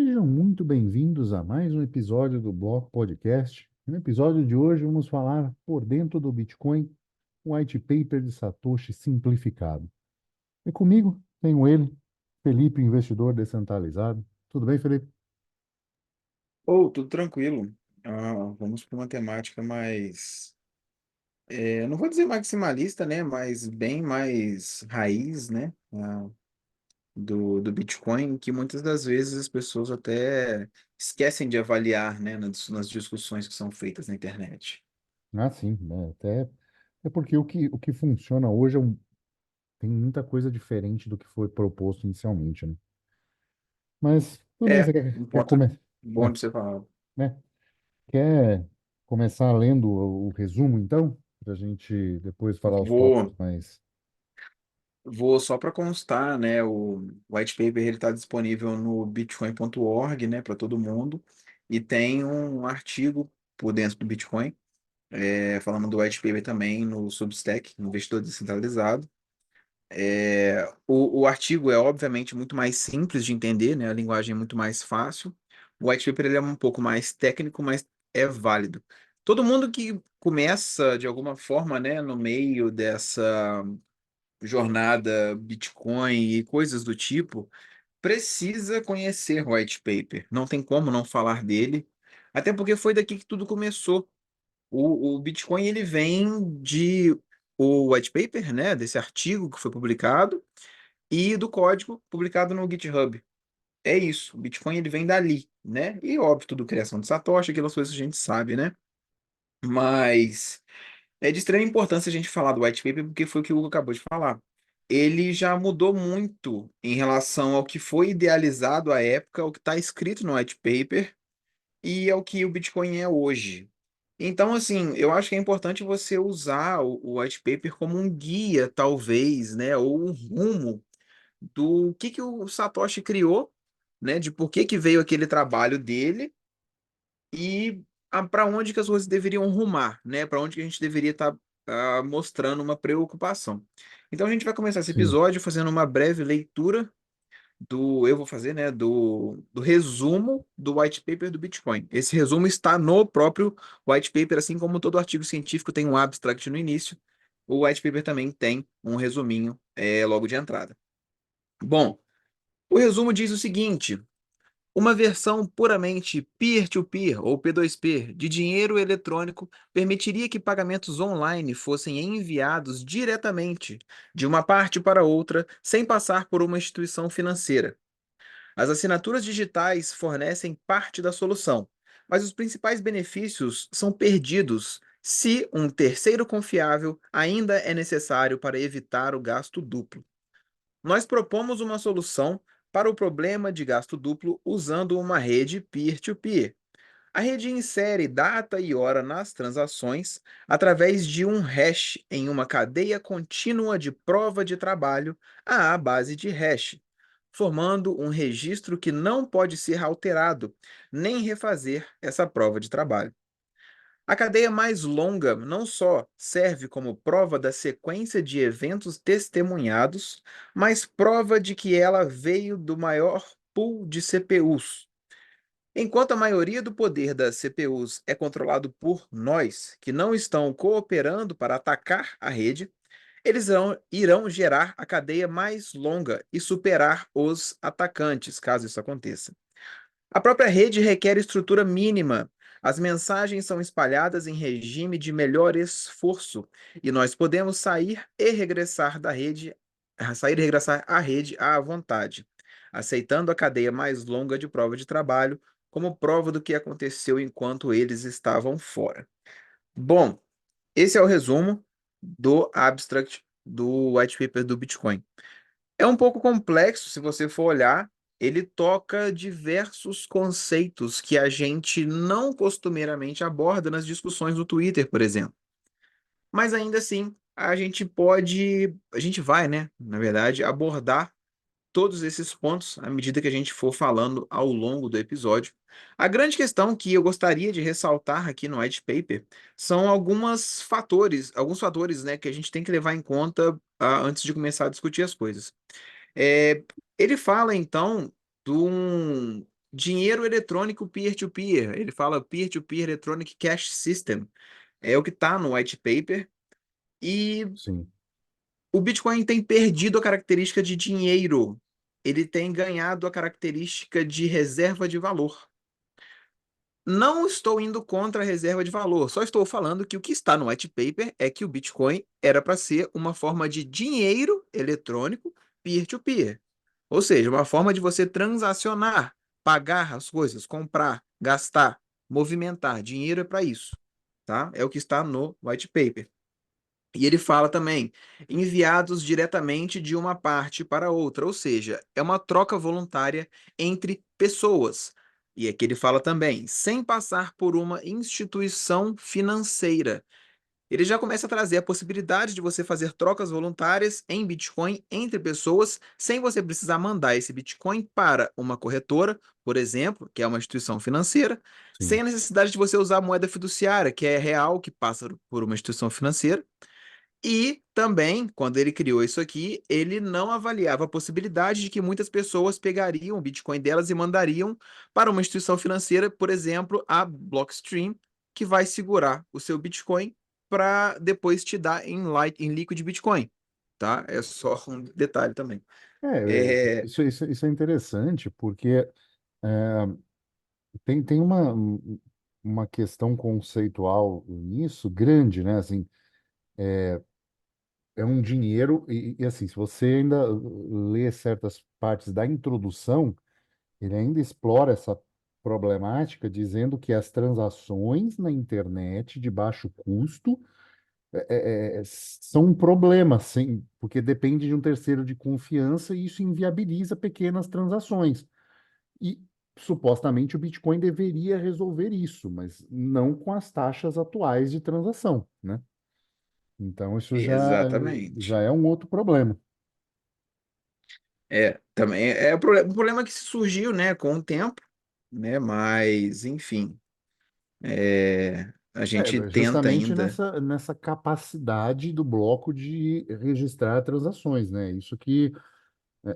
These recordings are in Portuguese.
Sejam muito bem-vindos a mais um episódio do Bloco Podcast. No episódio de hoje, vamos falar por dentro do Bitcoin, o white paper de Satoshi simplificado. E comigo tenho ele, Felipe, investidor descentralizado. Tudo bem, Felipe? Tudo tranquilo. Vamos para uma temática mais, não vou dizer maximalista, né? Mas bem mais raiz, né? Do Bitcoin, que muitas das vezes as pessoas até esquecem de avaliar, né? Nas discussões que são feitas na internet. Ah, sim, né? Até é porque o que funciona hoje tem muita coisa diferente do que foi proposto inicialmente, né? Mas tudo bem, É, você quer, um quer, ponto come, bom é, de você falar. né? Quer começar lendo o resumo, então? Para a gente depois falar os tópicos Vou, mais. vou só para constar, né? O white paper ele está disponível no bitcoin.org, né? Para todo mundo. E tem um artigo por dentro do Bitcoin falando do white paper também no Substack, no Investidor Descentralizado. O artigo é obviamente muito mais simples de entender, né? A linguagem é muito mais fácil. O white paper ele é um pouco mais técnico, mas é válido. Todo mundo que começa de alguma forma, né, no meio dessa jornada Bitcoin e coisas do tipo, precisa conhecer o white paper. Não tem como não falar dele, até porque foi daqui que tudo começou. O Bitcoin ele vem de o white paper, né, desse artigo que foi publicado e do código publicado no GitHub. É isso, o Bitcoin ele vem dali, né? E óbvio, tudo criação de Satoshi, aquelas coisas que a gente sabe, né? Mas é de extrema importância a gente falar do white paper porque foi o que o Hugo acabou de falar. Ele já mudou muito em relação ao que foi idealizado à época, o que está escrito no white paper e ao que o Bitcoin é hoje. Então, assim, eu acho que é importante você usar o white paper como um guia, talvez, né, ou um rumo do que o Satoshi criou, né, de por que veio aquele trabalho dele e para onde que as coisas deveriam rumar, né, para onde que a gente deveria estar mostrando uma preocupação. Então, a gente vai começar esse Sim, episódio fazendo uma breve leitura eu vou fazer, né, do resumo do white paper do Bitcoin. Esse resumo está no próprio white paper, assim como todo artigo científico tem um abstract no início, o white paper também tem um resuminho logo de entrada. Bom, o resumo diz o seguinte: uma versão puramente peer-to-peer ou P2P de dinheiro eletrônico permitiria que pagamentos online fossem enviados diretamente de uma parte para outra sem passar por uma instituição financeira. As assinaturas digitais fornecem parte da solução, mas os principais benefícios são perdidos se um terceiro confiável ainda é necessário para evitar o gasto duplo. Nós propomos uma solução para o problema de gasto duplo usando uma rede peer-to-peer. A rede insere data e hora nas transações através de um hash em uma cadeia contínua de prova de trabalho à base de hash, formando um registro que não pode ser alterado, nem refazer essa prova de trabalho. A cadeia mais longa não só serve como prova da sequência de eventos testemunhados, mas prova de que ela veio do maior pool de CPUs. Enquanto a maioria do poder das CPUs é controlado por nós, que não estão cooperando para atacar a rede, eles irão gerar a cadeia mais longa e superar os atacantes, caso isso aconteça. A própria rede requer estrutura mínima. As mensagens são espalhadas em regime de melhor esforço, e nós podemos sair e regressar à rede à vontade, aceitando a cadeia mais longa de prova de trabalho como prova do que aconteceu enquanto eles estavam fora. Bom, esse é o resumo do abstract do white paper do Bitcoin. É um pouco complexo se você for olhar. Ele toca diversos conceitos que a gente não costumeiramente aborda nas discussões do Twitter, por exemplo. Mas ainda assim, a gente vai, né, na verdade, abordar todos esses pontos à medida que a gente for falando ao longo do episódio. A grande questão que eu gostaria de ressaltar aqui no white paper são alguns fatores, né, que a gente tem que levar em conta antes de começar a discutir as coisas. É, ele fala então de um, dinheiro eletrônico peer-to-peer. Ele fala peer-to-peer electronic cash system. É o que está no white paper. E Sim, o Bitcoin tem perdido a característica de dinheiro. Ele tem ganhado a característica de reserva de valor. Não estou indo contra a reserva de valor, só estou falando que o que está no white paper é que o Bitcoin era para ser uma forma de dinheiro eletrônico peer-to-peer. Ou seja, uma forma de você transacionar, pagar as coisas, comprar, gastar, movimentar. Dinheiro é para isso, tá? É o que está no white paper. E ele fala também, enviados diretamente de uma parte para outra, ou seja, é uma troca voluntária entre pessoas. E aqui ele fala também, sem passar por uma instituição financeira. Ele já começa a trazer a possibilidade de você fazer trocas voluntárias em Bitcoin entre pessoas, sem você precisar mandar esse Bitcoin para uma corretora, por exemplo, que é uma instituição financeira, sem sim. a necessidade de você usar a moeda fiduciária, que é real, que passa por uma instituição financeira. E também, quando ele criou isso aqui, ele não avaliava a possibilidade de que muitas pessoas pegariam o Bitcoin delas e mandariam para uma instituição financeira, por exemplo, a Blockstream, que vai segurar o seu Bitcoin para depois te dar em líquido Bitcoin, tá? É só um detalhe também. É, Isso é interessante, porque tem uma questão conceitual nisso grande, né? Assim, é um dinheiro, e assim, se você ainda lê certas partes da introdução, ele ainda explora essa problemática, dizendo que as transações na internet de baixo custo são um problema, sim, porque depende de um terceiro de confiança e isso inviabiliza pequenas transações. E supostamente o Bitcoin deveria resolver isso, mas não com as taxas atuais de transação, né? Então isso já exatamente. é um outro problema. Também é um problema que surgiu, né, com o tempo, né, mas, enfim, a gente tenta Justamente ainda. nessa capacidade do bloco de registrar transações, né? Isso que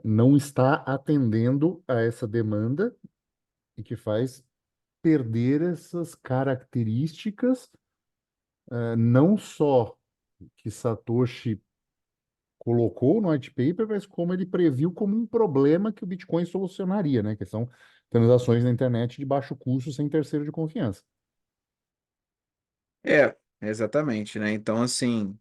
não está atendendo a essa demanda e que faz perder essas características, não só que Satoshi colocou no white paper, mas como ele previu como um problema que o Bitcoin solucionaria, né? Que são transações na internet de baixo custo sem terceiro de confiança. Exatamente, né? Então, assim,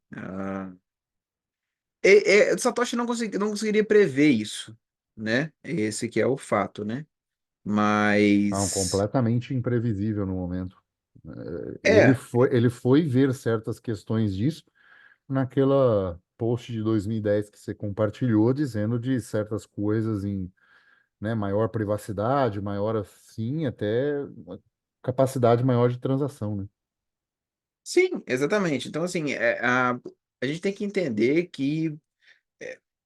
Satoshi não conseguiria prever isso, né? Esse que é o fato, né? Não, Mas, completamente imprevisível no momento. Ele é, foi ver certas questões disso naquela post de 2010 que você compartilhou, dizendo de certas coisas em, né, maior privacidade, maior assim, até uma capacidade maior de transação, né? sim, exatamente. Então, assim, a gente tem que entender que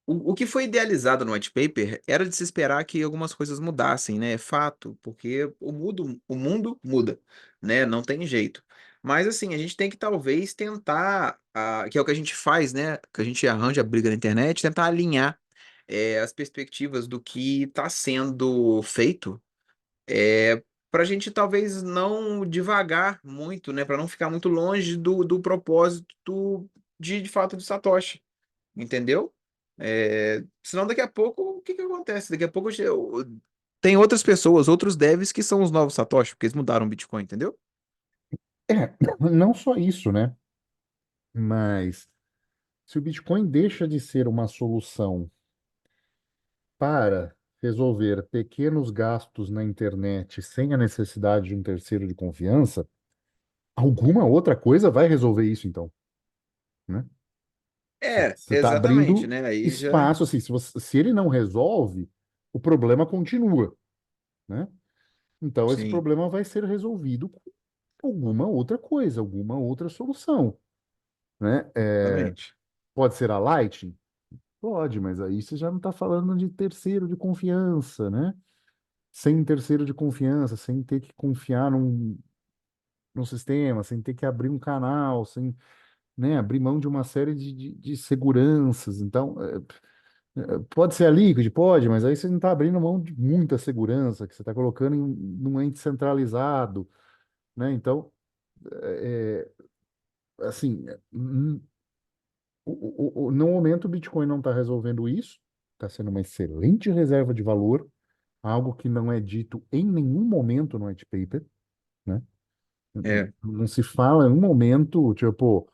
o que foi idealizado no white paper era de se esperar que algumas coisas mudassem, né? É fato, porque o mundo muda, né? Não tem jeito. Mas assim, a gente tem que talvez tentar, que é o que a gente faz, né? Que a gente arranja briga na internet, tentar alinhar as perspectivas do que está sendo feito, para a gente talvez não divagar muito, né? Para não ficar muito longe do propósito de fato de Satoshi. Entendeu? Senão daqui a pouco, o que que acontece? Daqui a pouco tem outras pessoas, outros devs que são os novos Satoshi, porque eles mudaram o Bitcoin, entendeu? Não só isso, né? Mas se o Bitcoin deixa de ser uma solução para resolver pequenos gastos na internet sem a necessidade de um terceiro de confiança, alguma outra coisa vai resolver isso, então, né? Você está Exatamente, abrindo né? Aí já. espaço, assim, se ele não resolve, o problema continua, né? Então, esse Sim, problema vai ser resolvido com alguma outra coisa, alguma outra solução, né? exatamente. Pode ser a Lightning? Pode, mas aí você já não está falando de terceiro de confiança, né? Sem terceiro de confiança, sem ter que confiar num sistema, sem ter que abrir um canal, sem, né, abrir mão de uma série de seguranças. Então, Pode ser a Liquid, pode, mas aí você não está abrindo mão de muita segurança, que você está colocando num ente centralizado, né? Então, é, assim, no momento o Bitcoin não está resolvendo isso, está sendo uma excelente reserva de valor, algo que não é dito em nenhum momento no white paper, né? É, Não se fala em um momento, tipo,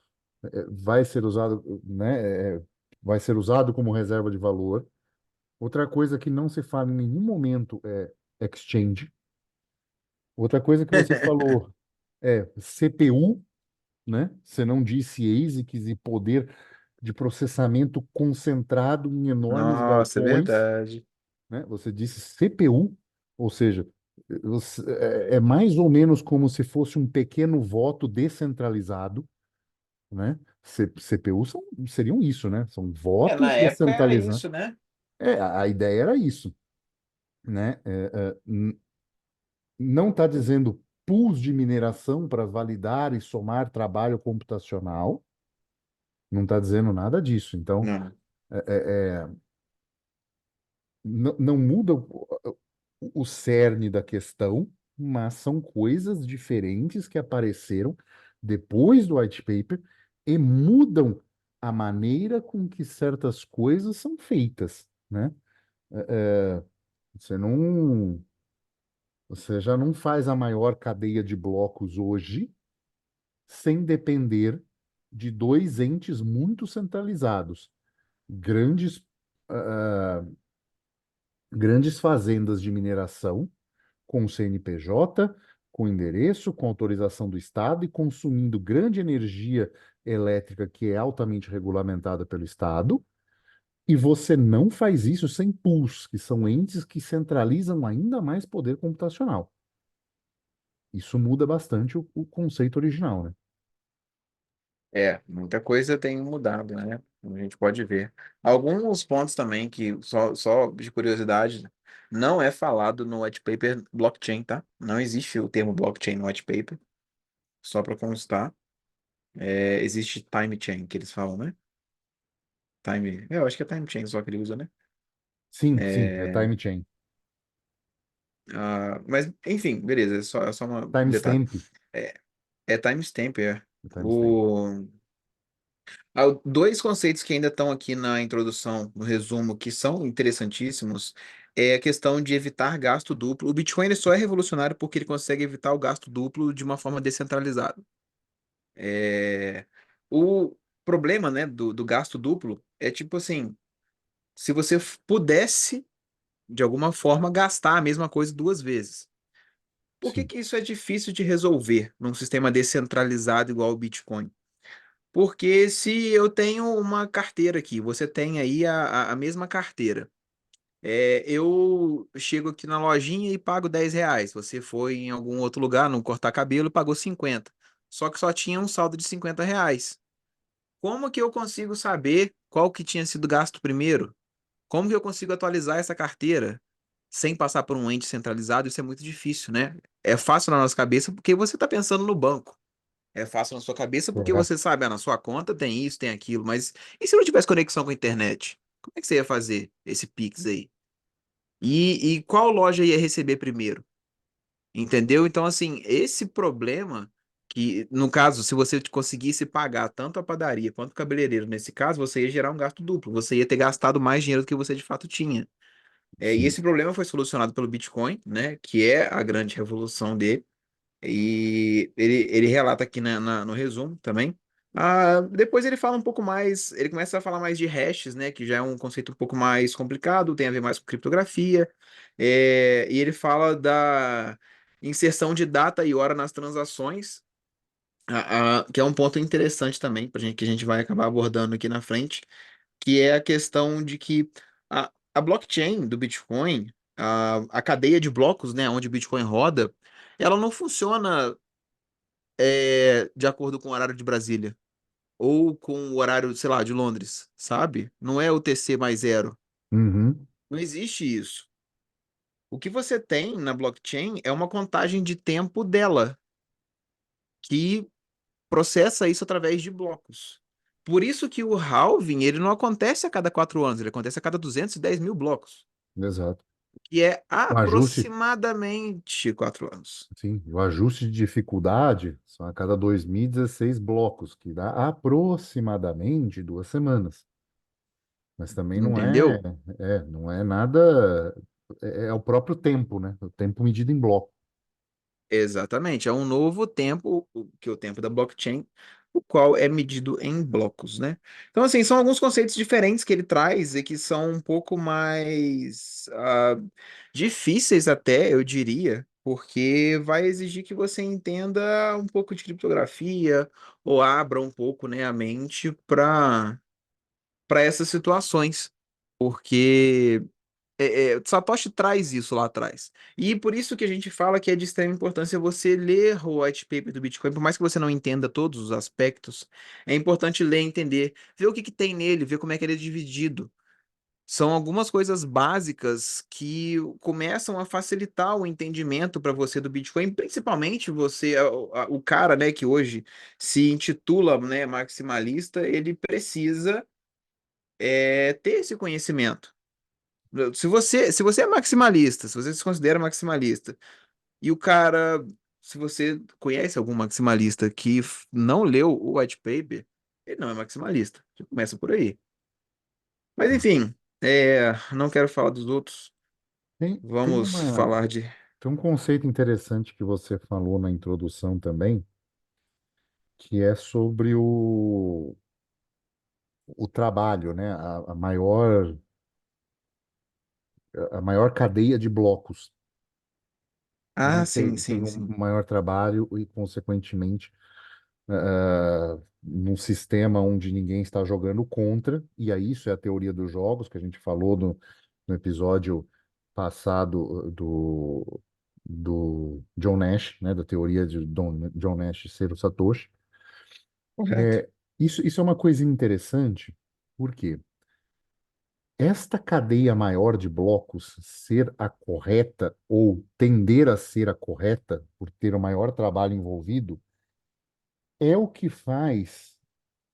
vai ser usado, né? Vai ser usado como reserva de valor. Outra coisa que não se fala em nenhum momento é exchange. Outra coisa que você falou é CPU, né? Você não disse ASICs e poder de processamento concentrado em enormes nossa, é galpões, verdade. né? Você disse CPU, ou seja, é mais ou menos como se fosse um pequeno voto descentralizado, né? CPU seriam isso, né? São É, na votos época era descentralizados. isso, né? A ideia era isso, né? Não está dizendo pools de mineração para validar e somar trabalho computacional, não está dizendo nada disso. Então, Não. não muda o cerne da questão, mas são coisas diferentes que apareceram depois do white paper e mudam a maneira com que certas coisas são feitas, né? É, você não, você já não faz a maior cadeia de blocos hoje sem depender de dois entes muito centralizados, grandes, ah, grandes fazendas de mineração com CNPJ, com endereço, com autorização do Estado e consumindo grande energia elétrica que é altamente regulamentada pelo Estado. E você não faz isso sem pools, que são entes que centralizam ainda mais poder computacional. Isso muda bastante o conceito original, né? É, muita coisa tem mudado, né? A gente pode ver. Alguns pontos também que, só de curiosidade, não é falado no white paper blockchain, tá? Não existe o termo blockchain no white paper, só para constar. É, existe time chain, que eles falam, né? Eu acho que é time chain só que ele usa, né? Sim, sim, é É, time chain. mas, enfim, beleza, é só um detalhe. Timestamp. É, é timestamp, é. É timestamp. Dois conceitos que ainda estão aqui na introdução, no resumo, que são interessantíssimos, é a questão de evitar gasto duplo. O Bitcoin ele só é revolucionário porque ele consegue evitar o gasto duplo de uma forma descentralizada. É, O problema, né, do gasto duplo é tipo assim, se você pudesse, de alguma forma, gastar a mesma coisa duas vezes. Por que Sim, que isso é difícil de resolver num sistema descentralizado igual o Bitcoin? Porque se eu tenho uma carteira aqui, você tem aí a mesma carteira. Eu chego aqui na lojinha e pago R$ 10. Você foi em algum outro lugar, não cortar cabelo, e pagou 50. Só que só tinha um saldo de R$ 50. Como que eu consigo saber qual que tinha sido gasto primeiro? Como que eu consigo atualizar essa carteira sem passar por um ente centralizado? Isso é muito difícil, né? É fácil na nossa cabeça porque você está pensando no banco. É fácil na sua cabeça porque correto. você sabe, na sua conta tem isso, tem aquilo, mas e se não tivesse conexão com a internet? Como é que você ia fazer esse Pix aí? E qual loja ia receber primeiro? Entendeu? Então, assim, esse problema, que no caso, se você conseguisse pagar tanto a padaria quanto o cabeleireiro, nesse caso, você ia gerar um gasto duplo, você ia ter gastado mais dinheiro do que você de fato tinha. E Sim. esse problema foi solucionado pelo Bitcoin, né, que é a grande revolução dele. E ele relata aqui no resumo também. Depois ele fala um pouco mais, ele começa a falar mais de hashes, né? Que já é um conceito um pouco mais complicado, tem a ver mais com criptografia. E ele fala da inserção de data e hora nas transações, que é um ponto interessante também, pra gente, que a gente vai acabar abordando aqui na frente, que é a questão de que a blockchain do Bitcoin, a cadeia de blocos, né, onde o Bitcoin roda, ela não funciona de acordo com o horário de Brasília ou com o horário, sei lá, de Londres, sabe? Não é UTC mais zero. Uhum. Não existe isso. O que você tem na blockchain é uma contagem de tempo dela, que processa isso através de blocos. Por isso que o halving, ele não acontece a cada 4 anos, ele acontece a cada 210 mil blocos, Exato. que é O ajuste, aproximadamente 4 anos. sim, o ajuste de dificuldade são a cada 2016 blocos, que dá aproximadamente 2 semanas. Mas também Entendeu? não é nada, é o próprio tempo, né? O tempo medido em bloco. Exatamente, é um novo tempo, que é o tempo da blockchain, o qual é medido em blocos, né? Então, assim, são alguns conceitos diferentes que ele traz e que são um pouco mais difíceis até, eu diria, porque vai exigir que você entenda um pouco de criptografia ou abra um pouco, né, a mente para essas situações. Porque Satoshi traz isso lá atrás. E por isso que a gente fala que é de extrema importância você ler o white paper do Bitcoin, por mais que você não entenda todos os aspectos, é importante ler, entender, ver o que que tem nele, ver como é que ele é dividido. São algumas coisas básicas que começam a facilitar o entendimento para você do Bitcoin, principalmente você, o cara, né, que hoje se intitula, né, maximalista, ele precisa ter esse conhecimento. Se você é maximalista, se você se considera maximalista, e o cara, se você conhece algum maximalista que não leu o white paper, ele não é maximalista. Já começa por aí. Mas enfim, não quero falar dos outros. Tem, tem Vamos uma, falar de. tem um conceito interessante que você falou na introdução também, que é sobre o trabalho, né? A maior cadeia de blocos, né? Ah, sim, Tem sim, um sim. maior trabalho e, consequentemente, num sistema onde ninguém está jogando contra, e aí isso é a teoria dos jogos, que a gente falou no episódio passado do John Nash, né? Da teoria de John Nash ser o Satoshi. Correto. É, isso é uma coisa interessante, porque esta cadeia maior de blocos ser a correta ou tender a ser a correta, por ter o maior trabalho envolvido, é o que faz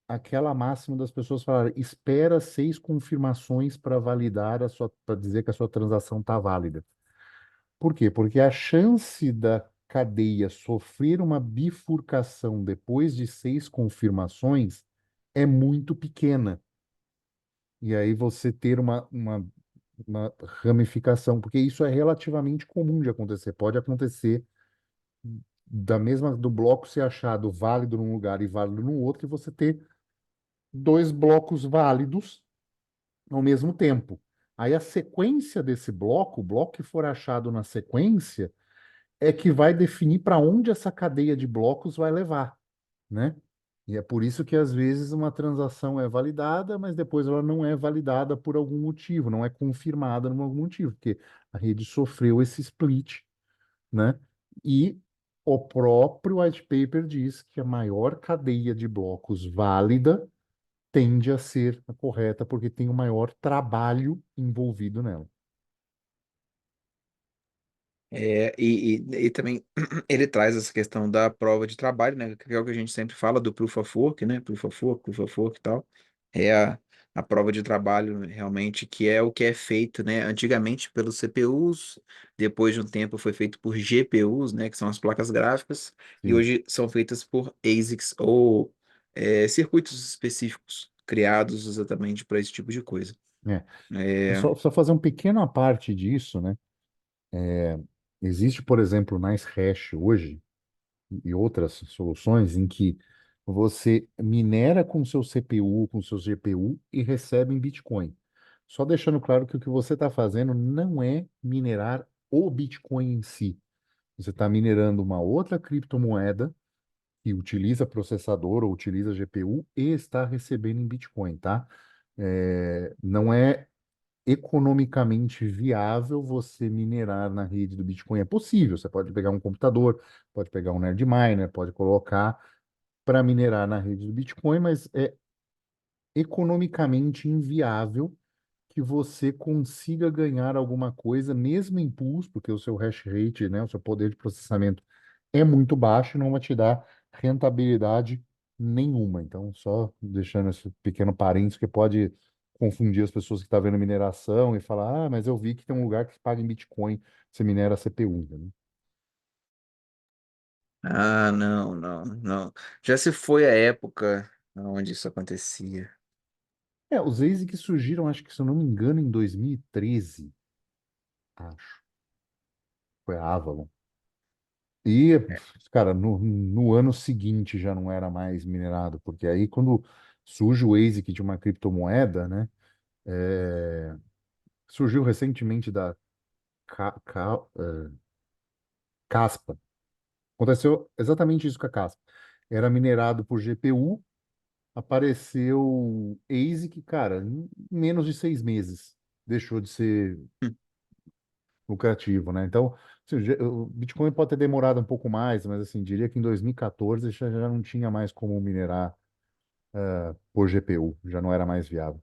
aquela máxima das pessoas falarem: espera 6 confirmações para validar para dizer que a sua transação está válida. Por quê? Porque a chance da cadeia sofrer uma bifurcação depois de 6 confirmações é muito pequena. E aí você ter uma ramificação, porque isso é relativamente comum de acontecer. Pode acontecer da mesma do bloco ser achado válido num lugar e válido no outro, e você ter dois blocos válidos ao mesmo tempo. Aí a sequência desse bloco, o bloco que for achado na sequência, é que vai definir para onde essa cadeia de blocos vai levar, né? E é por isso que às vezes uma transação é validada, mas depois ela não é validada por algum motivo, não é confirmada por algum motivo, porque a rede sofreu esse split, né? E o próprio white paper diz que a maior cadeia de blocos válida tende a ser a correta porque tem o maior trabalho envolvido nela. E também ele traz essa questão da prova de trabalho, né? Que é o que a gente sempre fala do proof of work, né? Proof of work e tal. É a prova de trabalho realmente, que é o que é feito, né? Antigamente pelos CPUs, depois de um tempo foi feito por GPUs, né? Que são as placas gráficas, e Sim. hoje são feitas por ASICs ou circuitos específicos criados exatamente para esse tipo de coisa. É. É, Só fazer um pequeno à parte disso, né? Existe, por exemplo, o Nice Hash hoje e outras soluções em que você minera com seu CPU, com seu GPU e recebe em Bitcoin. Só deixando claro que o que você está fazendo não é minerar o Bitcoin em si. Você está minerando uma outra criptomoeda que utiliza processador ou utiliza GPU e está recebendo em Bitcoin, tá? Não é economicamente viável você minerar na rede do Bitcoin. É possível, você pode pegar um computador, pode pegar um Nerdminer, pode colocar para minerar na rede do Bitcoin, mas é economicamente inviável que você consiga ganhar alguma coisa, mesmo em pools, porque o seu hash rate, né, o seu poder de processamento é muito baixo e não vai te dar rentabilidade nenhuma. Então, só deixando esse pequeno parênteses que pode confundir as pessoas que estão vendo mineração e falar, mas eu vi que tem um lugar que paga em Bitcoin, você minera CPU, né? Ah, não, não, não. Já se foi a época onde isso acontecia. Os ASICs surgiram, acho que se eu não me engano, em 2013, acho. Foi a Avalon. E, cara, no ano seguinte já não era mais minerado, porque aí quando surge o ASIC de uma criptomoeda, né? é, Surgiu recentemente da Caspa. Aconteceu exatamente isso com a Caspa. Era minerado por GPU, apareceu ASIC, cara, em menos de 6 meses. Deixou de ser Hum. lucrativo, né? Então, assim, o Bitcoin pode ter demorado um pouco mais, mas assim, diria que em 2014 já não tinha mais como minerar por GPU, já não era mais viável.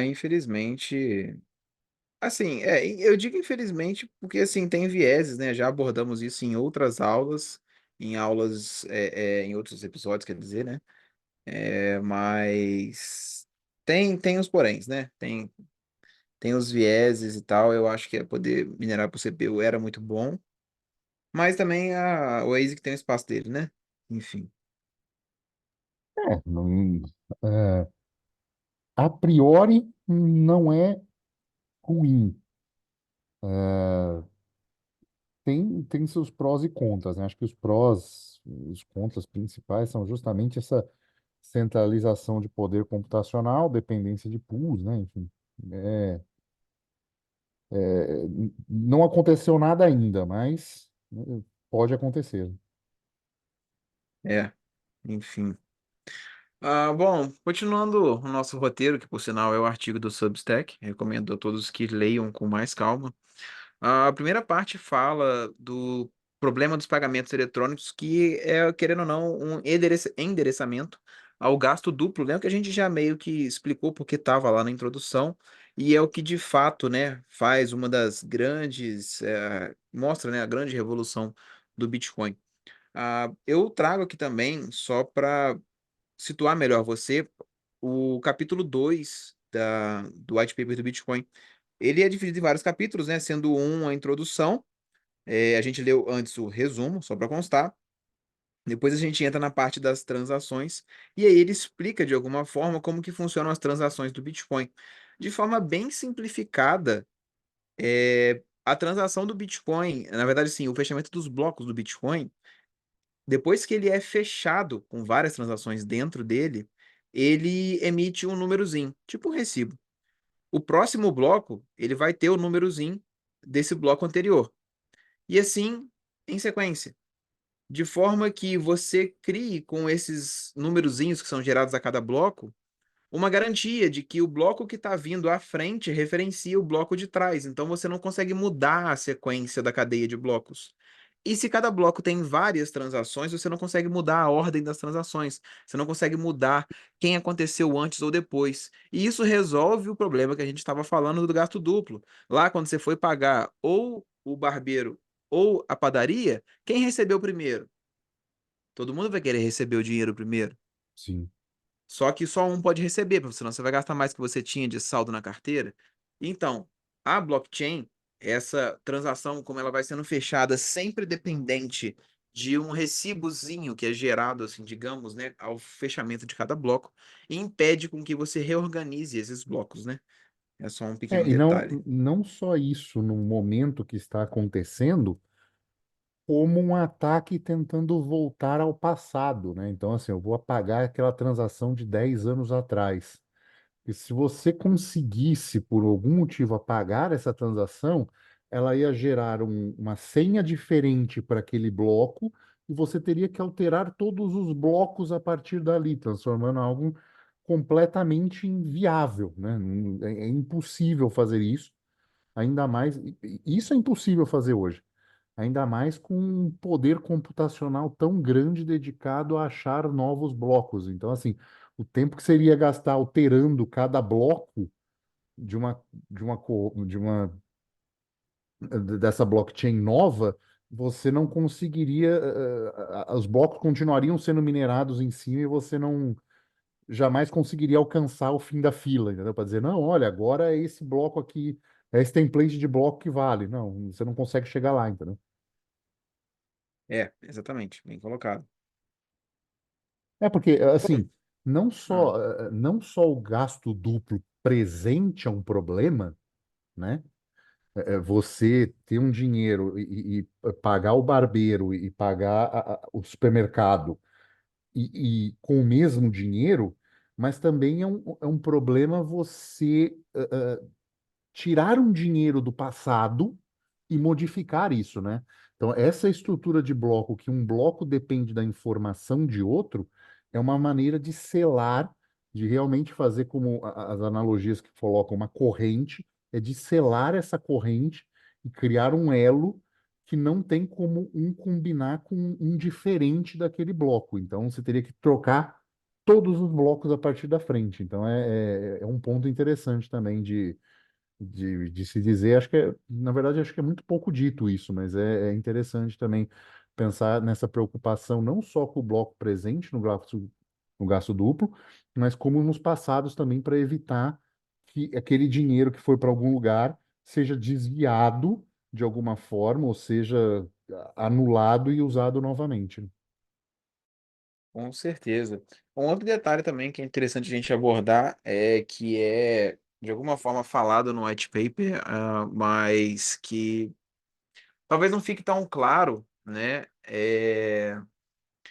Infelizmente. Assim, eu digo infelizmente porque assim tem vieses, né? Já abordamos isso em outras aulas, em aulas, em outros episódios, quer dizer, né? Mas tem os poréns, né? Tem os vieses e tal. Eu acho que poder minerar por CPU era muito bom, mas também o ASIC tem o espaço dele, né? Enfim. Não, é, a priori não é ruim. É, tem seus prós e contras, né? Acho que os contras principais são justamente essa centralização de poder computacional, dependência de pools, né? Enfim, é, não aconteceu nada ainda, mas pode acontecer. É, enfim. Bom, continuando o nosso roteiro, que por sinal é o artigo do Substack, recomendo a todos que leiam com mais calma. A primeira parte fala do problema dos pagamentos eletrônicos, que é, querendo ou não, um endereçamento ao gasto duplo, né? O que a gente já meio que explicou porque estava lá na introdução, e é o que de fato, né, faz uma das grandes, mostra, né, a grande revolução do Bitcoin. Eu trago aqui também, só para situar melhor você, o capítulo 2 do White Paper do Bitcoin. Ele é dividido em vários capítulos, né? Sendo um a introdução. A gente leu antes o resumo, só para constar. Depois a gente entra na parte das transações e aí ele explica de alguma forma como que funcionam as transações do Bitcoin. De forma bem simplificada, a transação do Bitcoin, na verdade, sim, o fechamento dos blocos do Bitcoin, depois que ele é fechado com várias transações dentro dele, ele emite um númerozinho, tipo um recibo. O próximo bloco, ele vai ter o númerozinho desse bloco anterior. E assim, em sequência. De forma que você crie com esses numerozinhos que são gerados a cada bloco, uma garantia de que o bloco que está vindo à frente referencia o bloco de trás. Então você não consegue mudar a sequência da cadeia de blocos. E se cada bloco tem várias transações, você não consegue mudar a ordem das transações. Você não consegue mudar quem aconteceu antes ou depois. E isso resolve o problema que a gente estava falando do gasto duplo. Lá, quando você foi pagar ou o barbeiro ou a padaria, quem recebeu primeiro? Todo mundo vai querer receber o dinheiro primeiro. Sim. Só que só um pode receber, porque senão você vai gastar mais que você tinha de saldo na carteira. Então, a blockchain, essa transação, como ela vai sendo fechada, sempre dependente de um recibozinho que é gerado, assim, digamos, né, ao fechamento de cada bloco, e impede com que você reorganize esses blocos, né? É só um pequeno E não, detalhe. não só isso no momento que está acontecendo, como um ataque tentando voltar ao passado, né? Então, assim, eu vou apagar aquela transação de 10 anos atrás. E se você conseguisse, por algum motivo, apagar essa transação, ela ia gerar uma senha diferente para aquele bloco e você teria que alterar todos os blocos a partir dali, transformando algo completamente inviável, né? É impossível fazer isso, ainda mais. Isso é impossível fazer hoje. Ainda mais com um poder computacional tão grande dedicado a achar novos blocos. Então, assim, o tempo que seria gastar alterando cada bloco de uma dessa blockchain nova você não conseguiria, os blocos continuariam sendo minerados em cima e você não jamais conseguiria alcançar o fim da fila, entendeu? Para dizer, não, olha, agora é esse bloco aqui, é esse template de bloco que vale. Não, você não consegue chegar lá, entendeu? É, exatamente, bem colocado. É porque, Bom, assim, ah, não só o gasto duplo presente é um problema, né? Você ter um dinheiro e pagar o barbeiro e pagar o supermercado e com o mesmo dinheiro, mas também é um problema você tirar um dinheiro do passado e modificar isso, né? Então, essa estrutura de bloco, que um bloco depende da informação de outro, é uma maneira de selar, de realmente fazer como as analogias que colocam uma corrente, é de selar essa corrente e criar um elo que não tem como um combinar com um diferente daquele bloco. Então, você teria que trocar todos os blocos a partir da frente. Então, é um ponto interessante também de se dizer, acho que na verdade, acho que é muito pouco dito isso, mas é interessante também pensar nessa preocupação não só com o bloco presente no gasto duplo, mas como nos passados também para evitar que aquele dinheiro que foi para algum lugar seja desviado de alguma forma, ou seja, anulado e usado novamente. com certeza. Um outro detalhe também que é interessante a gente abordar é que é, de alguma forma, falado no white paper, mas que talvez não fique tão claro, né?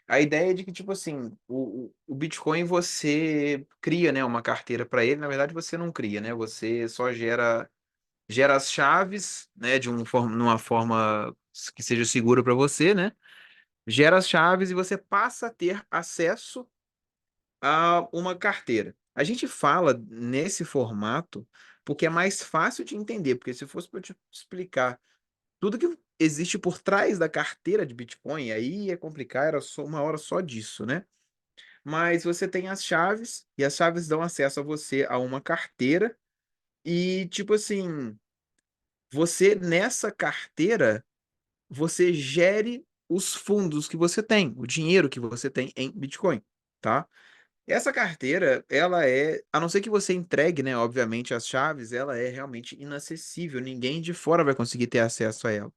A ideia é de que, tipo assim, o Bitcoin você cria, né, uma carteira para ele. Na verdade, você não cria, né? Você só gera as chaves, né, numa forma que seja segura para você, né? Gera as chaves e você passa a ter acesso a uma carteira. A gente fala nesse formato porque é mais fácil de entender, porque se fosse para te explicar tudo que existe por trás da carteira de Bitcoin, aí é complicar, era só uma hora só disso, né? Mas você tem as chaves e as chaves dão acesso a você a uma carteira e tipo assim, você nessa carteira você gere os fundos que você tem, o dinheiro que você tem em Bitcoin, tá? Essa carteira, ela é, a não ser que você entregue, né, obviamente, as chaves, ela é realmente inacessível, ninguém de fora vai conseguir ter acesso a ela.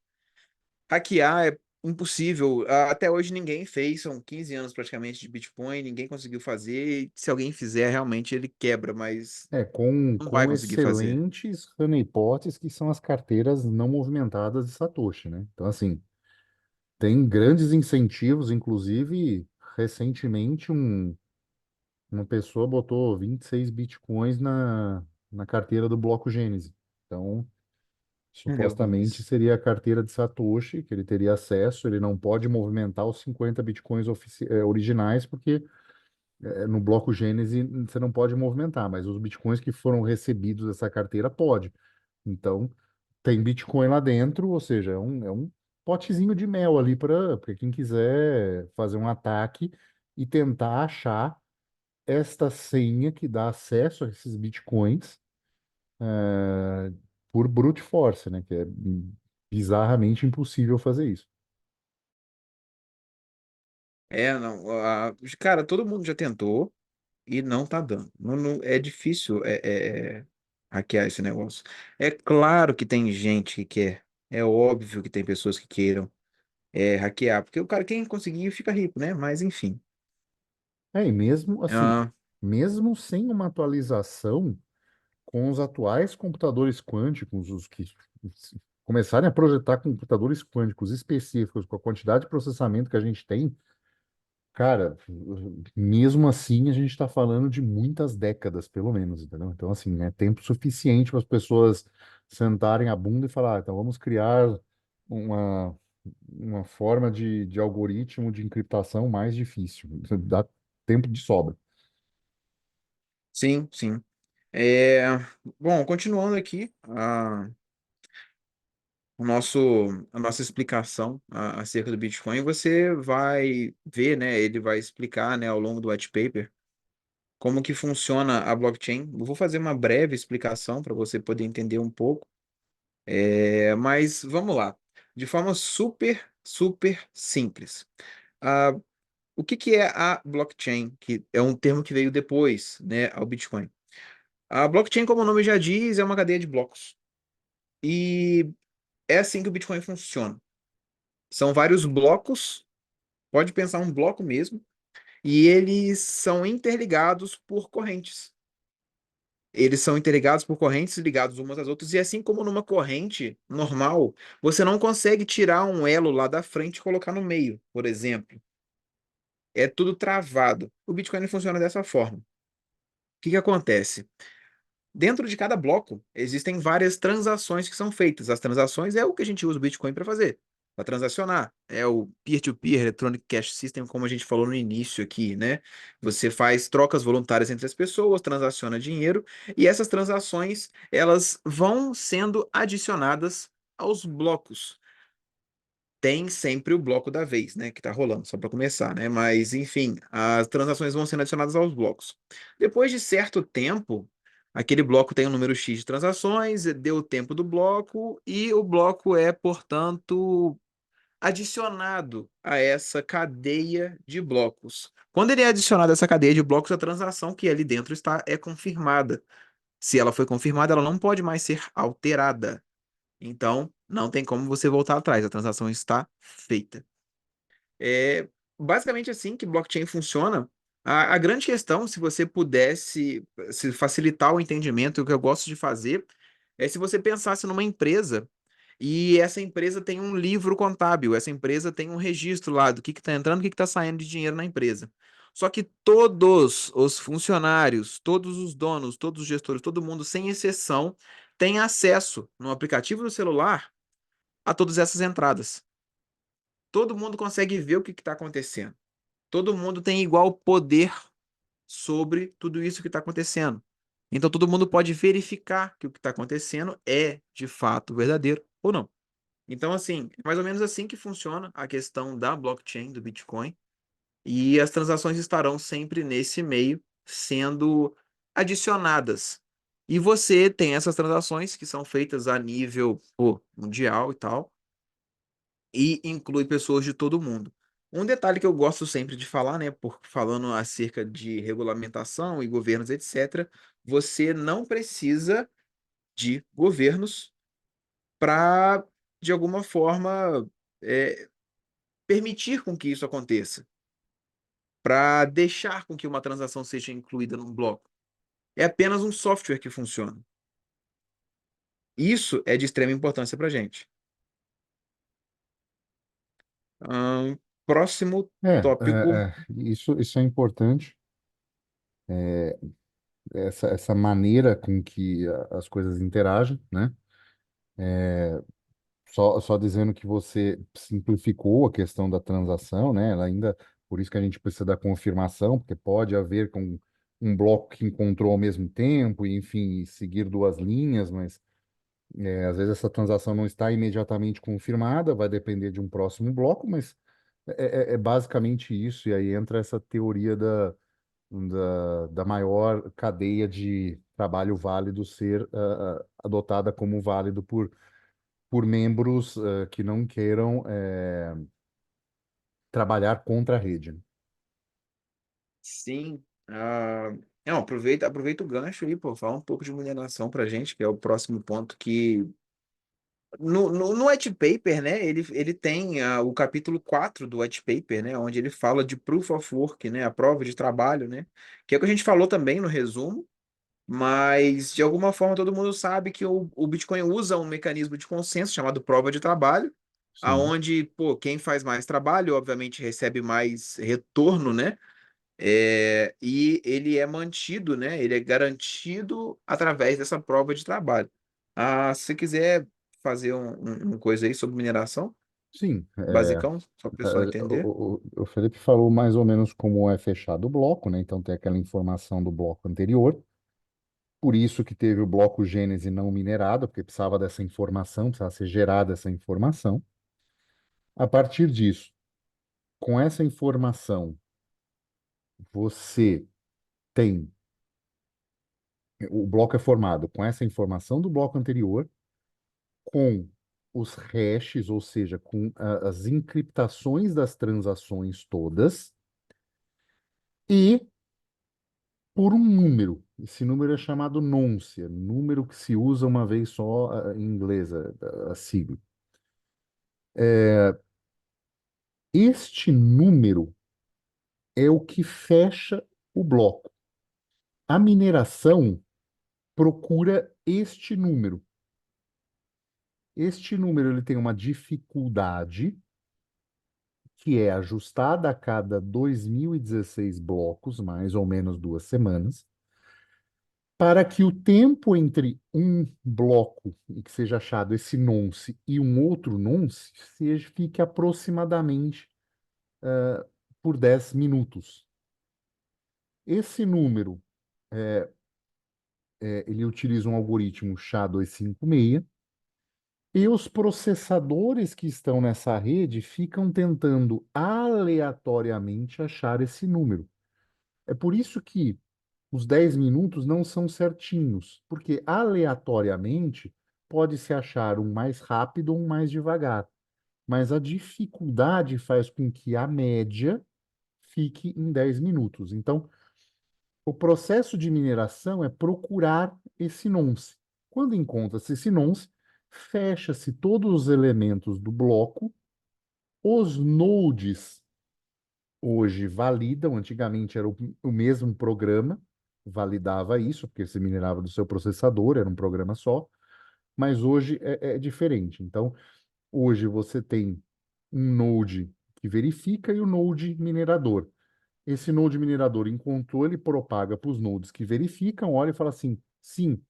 Hackear é impossível, até hoje ninguém fez, são 15 anos praticamente de Bitcoin, ninguém conseguiu fazer, e se alguém fizer, realmente ele quebra, mas não vai Com conseguir fazer. excelentes honeypots, que são as carteiras não movimentadas de Satoshi, né? Então, assim, tem grandes incentivos, inclusive, recentemente uma pessoa botou 26 bitcoins na carteira do bloco Gênesis. Então, Eu vi supostamente isso. seria a carteira de Satoshi, que ele teria acesso, ele não pode movimentar os 50 bitcoins originais, porque no bloco Gênesis você não pode movimentar, mas os bitcoins que foram recebidos dessa carteira pode. Então, tem Bitcoin lá dentro, ou seja, é um potezinho de mel ali para quem quiser fazer um ataque e tentar achar esta senha que dá acesso a esses Bitcoins por brute force, né? Que é bizarramente impossível fazer isso. É, não, cara, todo mundo já tentou e não tá dando. É difícil hackear esse negócio. É claro que tem gente que quer, é óbvio que tem pessoas que queiram hackear, porque o cara, quem conseguir, fica rico, né? Mas enfim. E mesmo assim, Ah, mesmo sem uma atualização, com os atuais computadores quânticos, os que começarem a projetar computadores quânticos específicos com a quantidade de processamento que a gente tem, cara, mesmo assim a gente está falando de muitas décadas, pelo menos, entendeu? Então, assim, é tempo suficiente para as pessoas sentarem a bunda e falar, então vamos criar uma, uma forma de algoritmo de encriptação mais difícil. Dá tempo de sobra. sim, sim. É, bom, continuando aqui a nossa explicação acerca do Bitcoin, você vai ver, né? Ele vai explicar, né, ao longo do white paper como que funciona a blockchain. Eu vou fazer uma breve explicação para você poder entender um pouco. Mas vamos lá. De forma super super simples. Ah, o que que é a blockchain? Que é um termo que veio depois, né, ao Bitcoin. A blockchain, como o nome já diz, é uma cadeia de blocos. E é assim que o Bitcoin funciona. São vários blocos, pode pensar um bloco mesmo, e eles são interligados por correntes. Eles são interligados por correntes ligados umas às outras, e assim como numa corrente normal, você não consegue tirar um elo lá da frente e colocar no meio, por exemplo. É tudo travado. O Bitcoin ele funciona dessa forma. O que que acontece? Dentro de cada bloco, existem várias transações que são feitas. As transações é o que a gente usa o Bitcoin para fazer, para transacionar. É o peer-to-peer, Electronic Cash System, como a gente falou no início aqui, né? Você faz trocas voluntárias entre as pessoas, transaciona dinheiro, e essas transações, elas vão sendo adicionadas aos blocos. Tem sempre o bloco da vez, né, que tá rolando, só para começar, né? Mas, enfim, as transações vão sendo adicionadas aos blocos. Depois de certo tempo, aquele bloco tem um número X de transações, deu o tempo do bloco, e o bloco é, portanto, adicionado a essa cadeia de blocos. Quando ele é adicionado a essa cadeia de blocos, a transação que ali dentro está é confirmada. Se ela foi confirmada, ela não pode mais ser alterada. Então, não tem como você voltar atrás, a transação está feita. É basicamente assim que blockchain funciona. A grande questão, se você pudesse se facilitar o entendimento, o que eu gosto de fazer, é se você pensasse numa empresa e essa empresa tem um livro contábil, essa empresa tem um registro lá do que está entrando, o que está saindo de dinheiro na empresa. Só que todos os funcionários, todos os donos, todos os gestores, todo mundo, sem exceção, tem acesso no aplicativo do celular a todas essas entradas. Todo mundo consegue ver o que está acontecendo. Todo mundo tem igual poder sobre tudo isso que está acontecendo. Então todo mundo pode verificar que o que está acontecendo é de fato verdadeiro ou não. Então, assim, é mais ou menos assim que funciona a questão da blockchain, do Bitcoin, e as transações estarão sempre nesse meio sendo adicionadas. E você tem essas transações que são feitas a nível, pô, mundial e tal, e inclui pessoas de todo mundo. Um detalhe que eu gosto sempre de falar, né, por falando acerca de regulamentação e governos, etc., você não precisa de governos para, de alguma forma, permitir com que isso aconteça, para deixar com que uma transação seja incluída num bloco. É apenas um software que funciona. Isso é de extrema importância para a gente. Próximo tópico. Isso é importante. Essa maneira com que as coisas interagem, né? Só dizendo que você simplificou a questão da transação, né? Ela ainda, por isso que a gente precisa da confirmação, porque pode haver com um bloco que encontrou ao mesmo tempo, e, enfim, seguir duas linhas, mas às vezes essa transação não está imediatamente confirmada, vai depender de um próximo bloco, mas é basicamente isso, e aí entra essa teoria da maior cadeia de trabalho válido ser adotada como válido por membros que não queiram trabalhar contra a rede, né? Sim. Não, aproveita o gancho aí, pô, fala um pouco de mineração pra gente, que é o próximo ponto que. No white paper, né, ele tem o capítulo 4 do white paper, né, onde ele fala de proof of work, né, a prova de trabalho, né, que é o que a gente falou também no resumo, mas de alguma forma todo mundo sabe que o Bitcoin usa um mecanismo de consenso chamado prova de trabalho, Sim, aonde, pô, quem faz mais trabalho, obviamente, recebe mais retorno, né, e ele é mantido, né? Ele é garantido através dessa prova de trabalho. Se você quiser fazer um coisa aí sobre mineração, sim. basicão, só para o pessoal entender. O Felipe falou mais ou menos como é fechado o bloco, né? Então tem aquela informação do bloco anterior. Por isso que teve o bloco Gênese não minerado, porque precisava dessa informação, precisava ser gerada essa informação. A partir disso, com essa informação, você tem o bloco é formado com essa informação do bloco anterior, com os hashes, ou seja, com as encriptações das transações todas, e por um número. Esse número é chamado nonce, é número que se usa uma vez só em inglês, a sigla. Este número é o que fecha o bloco. A mineração procura este número. Este número ele tem uma dificuldade que é ajustada a cada 2016 blocos, mais ou menos 2 semanas, para que o tempo entre um bloco e que seja achado esse nonce e um outro nonce fique aproximadamente por 10 minutos. Esse número, ele utiliza um algoritmo SHA-256 e os processadores que estão nessa rede ficam tentando aleatoriamente achar esse número. É por isso que os 10 minutos não são certinhos, porque aleatoriamente pode-se achar um mais rápido ou um mais devagar. Mas a dificuldade faz com que a média fique em 10 minutos. Então, o processo de mineração é procurar esse nonce. Quando encontra-se esse nonce, fecha-se todos os elementos do bloco, os nodes hoje validam, antigamente era o mesmo programa, validava isso, porque você minerava do seu processador, era um programa só, mas hoje é diferente. Então, hoje você tem um node que verifica e o node minerador. Esse node minerador encontrou, ele propaga para os nodes que verificam, olha e fala assim: sim,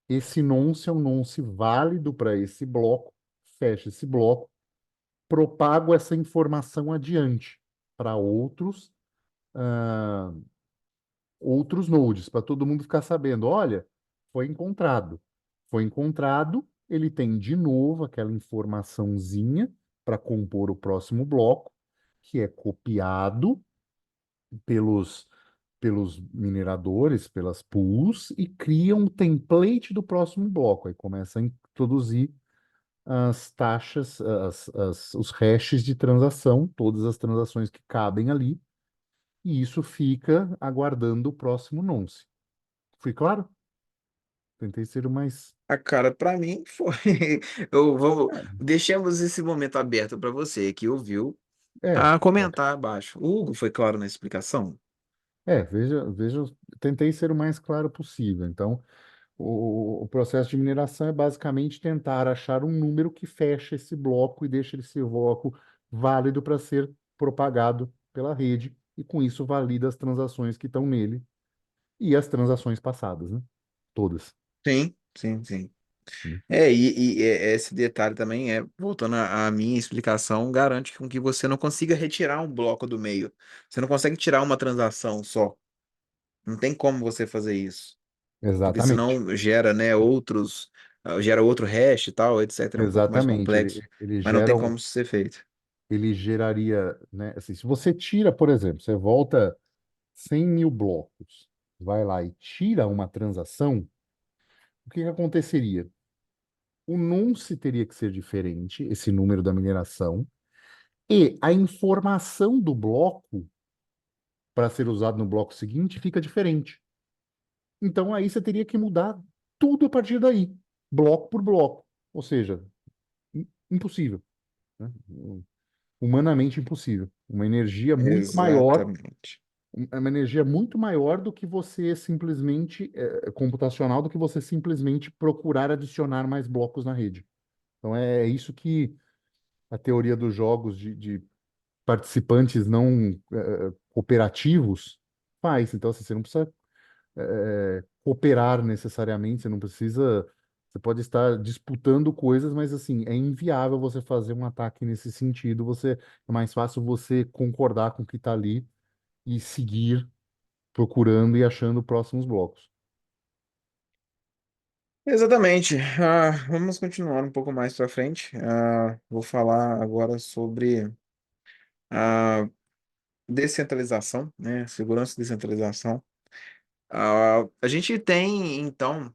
esse nonce é um nonce válido para esse bloco, fecha esse bloco, propago essa informação adiante para ah, outros nodes, para todo mundo ficar sabendo: olha, foi encontrado. Foi encontrado, ele tem de novo aquela informaçãozinha para compor o próximo bloco, que é copiado pelos, pelos mineradores, pelas pools, e cria um template do próximo bloco. Aí começa a introduzir as taxas, os hashes de transação, todas as transações que cabem ali, e isso fica aguardando o próximo nonce. Fui claro? Tentei ser o mais. A cara, para mim foi. Eu vou. Deixemos esse momento aberto para você que ouviu É, a é, comentar abaixo. O Hugo foi claro na explicação? veja, tentei ser o mais claro possível. Então, o processo de mineração é basicamente tentar achar um número que feche esse bloco e deixe esse bloco válido para ser propagado pela rede, e com isso valida as transações que estão nele e as transações passadas, né? Todas, Sim, sim, sim. né? Esse detalhe também voltando à minha explicação, garante com que você não consiga retirar um bloco do meio. Você não consegue tirar uma transação só. Não tem como você fazer isso. Porque Exatamente. senão gera, né, gera outro hash e tal, etc. É um pouco mais Exatamente. complexo. Ele Mas não tem gera como ser feito. ele geraria, né? Assim, se você tira, por exemplo, você volta 100 mil blocos, vai lá e tira uma transação, o que que aconteceria? O nonce teria que ser diferente, esse número da mineração, e a informação do bloco, para ser usado no bloco seguinte, fica diferente. Então aí você teria que mudar tudo a partir daí, bloco por bloco. Ou seja, impossível, né? Humanamente impossível. Exatamente. Uma energia muito maior do que você simplesmente, computacional, do que você simplesmente procurar adicionar mais blocos na rede. Então é isso que a teoria dos jogos de participantes não cooperativos faz. Então, assim, você não precisa cooperar necessariamente, você não precisa. Você pode estar disputando coisas, mas assim, é inviável você fazer um ataque nesse sentido. É mais fácil você concordar com o que está ali e seguir procurando e achando próximos blocos. Exatamente. Vamos continuar um pouco mais para frente. Vou falar agora sobre a descentralização, né? Segurança e descentralização. A gente tem, então,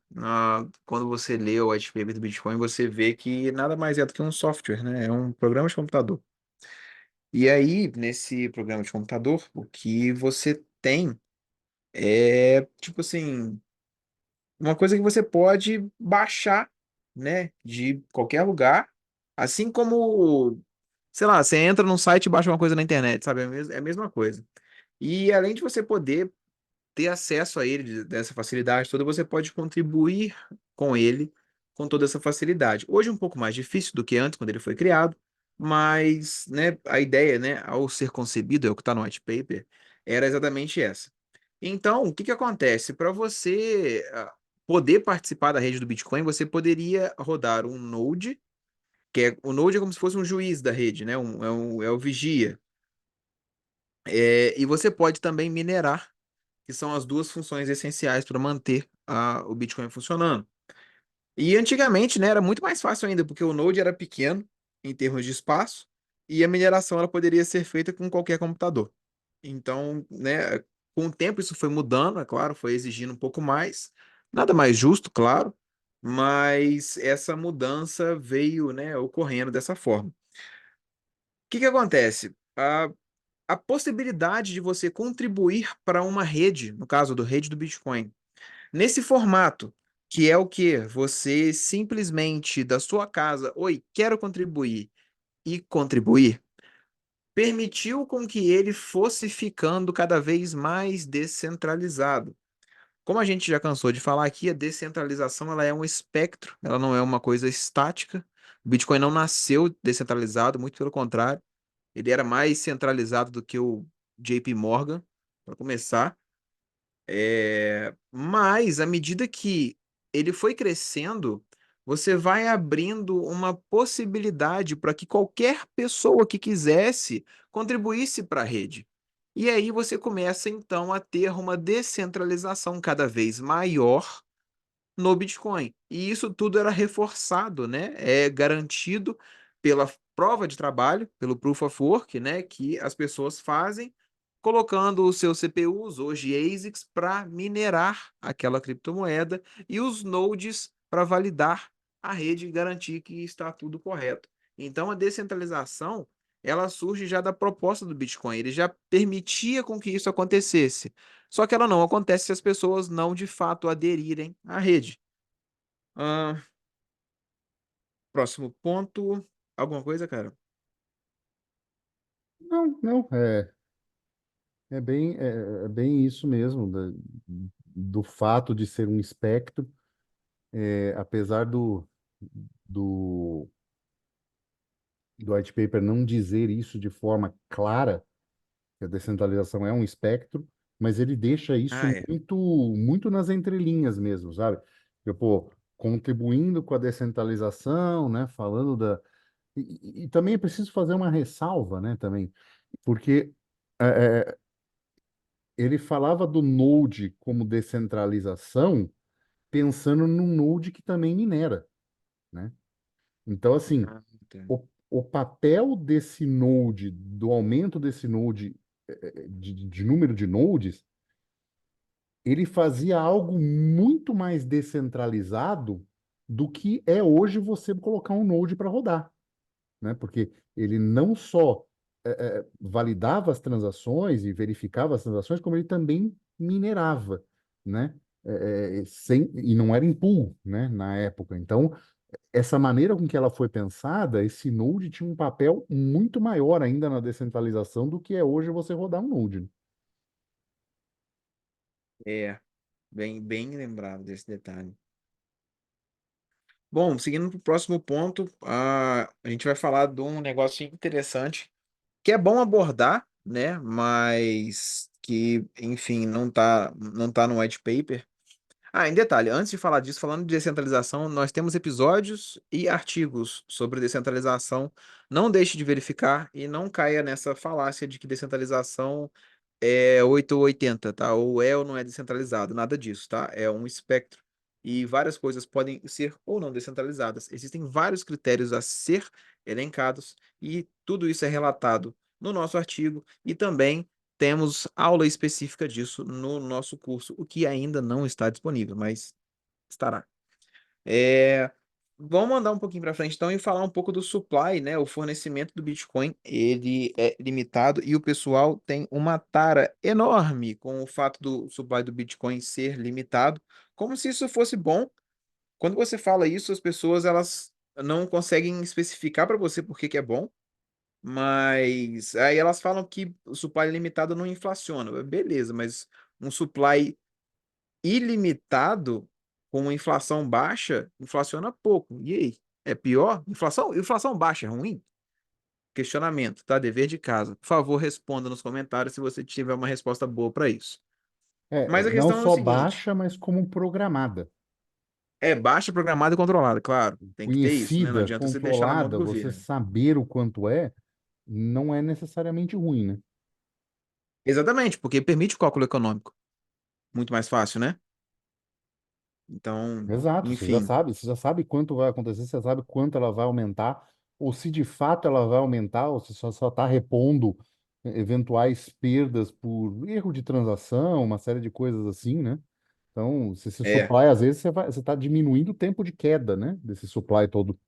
quando você lê o white paper do Bitcoin, você vê que nada mais é do que um software, né? É um programa de computador. E aí, nesse programa de computador, o que você tem é, tipo assim, uma coisa que você pode baixar, né, de qualquer lugar, assim como, sei lá, você entra num site e baixa uma coisa na internet, sabe? É a mesma coisa. E além de você poder ter acesso a ele dessa facilidade toda, você pode contribuir com ele com toda essa facilidade. Hoje é um pouco mais difícil do que antes, quando ele foi criado, mas, né, a ideia, né, ao ser concebido, é o que está no white paper, era exatamente essa. Então, o que que acontece? Para você poder participar da rede do Bitcoin, você poderia rodar um node, o node é como se fosse um juiz da rede, né? É o vigia. E você pode também minerar, que são as duas funções essenciais para manter o Bitcoin funcionando. E antigamente, né, era muito mais fácil ainda, porque o node era pequeno em termos de espaço e a mineração ela poderia ser feita com qualquer computador. Então, né, com o tempo isso foi mudando, é claro, foi exigindo um pouco mais, nada mais justo, claro, mas essa mudança veio, né, ocorrendo dessa forma. O que que acontece? A possibilidade de você contribuir para uma rede, no caso do rede do Bitcoin, nesse formato, que é o que você simplesmente da sua casa, oi, quero contribuir e contribuir, permitiu com que ele fosse ficando cada vez mais descentralizado. Como a gente já cansou de falar aqui, a descentralização ela é um espectro, ela não é uma coisa estática. O Bitcoin não nasceu descentralizado, muito pelo contrário, ele era mais centralizado do que o JP Morgan, para começar. Mas, à medida que ele foi crescendo, você vai abrindo uma possibilidade para que qualquer pessoa que quisesse contribuísse para a rede. E aí você começa, então, a ter uma descentralização cada vez maior no Bitcoin. E isso tudo era reforçado, né? É garantido pela prova de trabalho, pelo Proof of Work, né? Que as pessoas fazem colocando os seus CPUs, hoje ASICs, para minerar aquela criptomoeda e os nodes para validar a rede e garantir que está tudo correto. Então, a descentralização ela surge já da proposta do Bitcoin. Ele já permitia com que isso acontecesse. Só que ela não acontece se as pessoas não de fato aderirem à rede. Ah, próximo ponto. Alguma coisa, cara? Não, não, é bem isso mesmo, do fato de ser um espectro, apesar do, do white paper não dizer isso de forma clara, que a descentralização é um espectro, mas ele deixa isso Ah, é. muito nas entrelinhas mesmo, sabe? Tipo, contribuindo com a descentralização, né? Falando da. E também é preciso fazer uma ressalva, né? Também, porque é, é, ele falava do Node como descentralização, pensando num Node que também minera, né? Então, assim, Ah, tá. o papel desse Node, do aumento desse Node, de número de nodes, ele fazia algo muito mais descentralizado do que é hoje você colocar um Node para rodar, né? Porque ele não só validava as transações e verificava as transações, como ele também minerava, né? E não era em pool, né? Na época. Então, essa maneira com que ela foi pensada, esse Node tinha um papel muito maior ainda na descentralização do que é hoje você rodar um Node, né? É, bem lembrado desse detalhe. Bom, seguindo para o próximo ponto, a gente vai falar de um negócio interessante que é bom abordar, né? Mas que, enfim, não tá no white paper. Em detalhe, antes de falar disso, falando de descentralização, nós temos episódios e artigos sobre descentralização. Não deixe de verificar e não caia nessa falácia de que descentralização é 8 ou 80, tá? Ou é ou não é descentralizado, nada disso, tá? É um espectro. E várias coisas podem ser ou não descentralizadas. Existem vários critérios a ser elencados e tudo isso é relatado no nosso artigo e também temos aula específica disso no nosso curso, o que ainda não está disponível, mas estará. É, vamos andar um pouquinho para frente então e falar um pouco do supply, né? O fornecimento do Bitcoin, ele é limitado e o pessoal tem uma tara enorme com o fato do supply do Bitcoin ser limitado, como se isso fosse bom. Quando você fala isso, as pessoas elas não conseguem especificar para você por que que é bom, mas aí elas falam que o supply limitado não inflaciona. Beleza, mas um supply ilimitado com uma inflação baixa, inflaciona pouco. E aí? É pior? Inflação baixa é ruim? Questionamento, tá? Dever de casa. Por favor, responda nos comentários se você tiver uma resposta boa para isso. Mas a Não questão é o só seguinte: baixa, mas como programada. é baixa, programada e controlada, claro. Tem que ter isso, né? Não Conhecida, adianta você deixar na mão do controlada, você governo. saber o quanto é, não é necessariamente ruim, né? Exatamente, porque permite o cálculo econômico. Muito mais fácil, né? Então, Exato, enfim, você já sabe quanto vai acontecer, você sabe quanto ela vai aumentar, ou se de fato ela vai aumentar, ou se só está repondo eventuais perdas por erro de transação, uma série de coisas assim, né? Então, se esse é, supply, às vezes você está diminuindo o tempo de queda, né? Desse supply todo.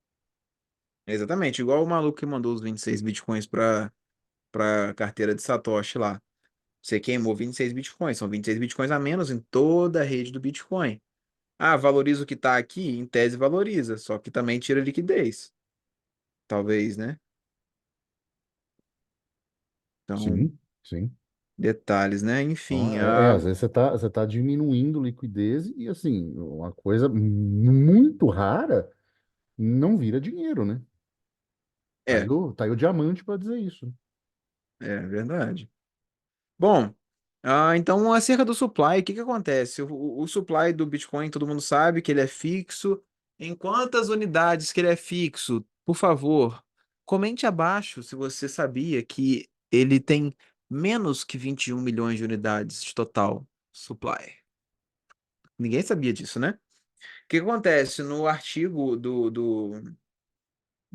exatamente. Igual o maluco que mandou os 26 bitcoins para carteira de Satoshi lá. Você queimou 26 bitcoins, são 26 bitcoins a menos em toda a rede do Bitcoin. Ah, valoriza o que está aqui? Em tese valoriza, só que também tira liquidez, talvez, né? Então, Sim, sim. detalhes, né? Então, Enfim, às vezes você tá diminuindo liquidez e, assim, uma coisa muito rara não vira dinheiro, né? é, Tá aí o diamante para dizer isso. é verdade. Bom, então acerca do supply, o que que acontece? O supply do Bitcoin, todo mundo sabe que ele é fixo. Em quantas unidades que ele é fixo? Por favor, comente abaixo se você sabia que ele tem menos que 21 milhões de unidades de total supply. Ninguém sabia disso, né? O que que acontece? No artigo do